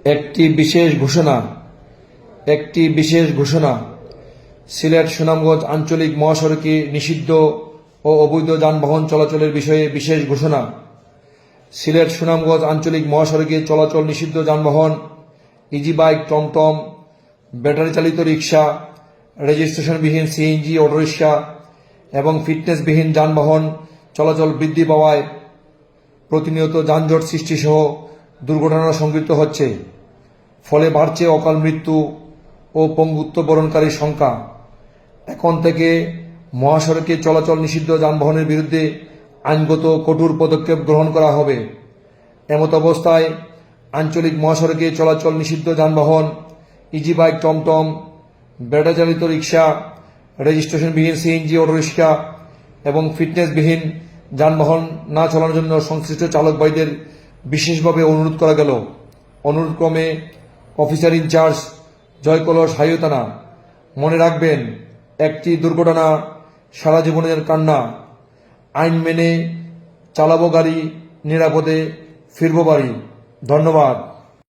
একটি বিশেষ ঘোষণা সিলেট সুনামগঞ্জ আঞ্চলিক মহাসড়কে নিষিদ্ধ ও অবৈধ যানবাহন চলাচলের বিষয়ে বিশেষ ঘোষণা। সিলেট সুনামগঞ্জ আঞ্চলিক মহাসড়কে চলাচল নিষিদ্ধ যানবাহন ইজি বাইক, টমটম, ব্যাটারি চালিত রিক্সা, রেজিস্ট্রেশনবিহীন সিএনজি অটোরিক্সা এবং ফিটনেসবিহীন যানবাহন চলাচল বৃদ্ধি পাওয়ায় প্রতিনিয়ত যানজট সৃষ্টি সহ দুর্ঘটনা সংঘটিত হচ্ছে। ফলে বাড়ছে অকাল মৃত্যু ও পঙ্গুত্ব বরণকারীর সংখ্যা। এখন থেকে মহাসড়কে চলাচল নিষিদ্ধ যানবাহনের বিরুদ্ধে আইনগত কঠোর পদক্ষেপ গ্রহণ করা হবে। এমত অবস্থায় আঞ্চলিক মহাসড়কে চলাচল নিষিদ্ধ যানবাহন ইজি বাইক, টমটম, ব্যাটারি চালিত রিক্সা, রেজিস্ট্রেশনবিহীন সিএনজি অটোরিক্সা এবং ফিটনেসবিহীন যানবাহন না চালানোর জন্য সংশ্লিষ্ট চালক ভাইদের বিশেষভাবে অনুরোধ করা গেল। অনুরোধক্রমে অফিসার ইনচার্জ জয়কলস হাইও থানা। মনে রাখবেন, একটি দুর্ঘটনা সারা জীবনের কান্না। আইন মেনে চালাবো গাড়ি, নিরাপদে ফিরবো বাড়ি। ধন্যবাদ।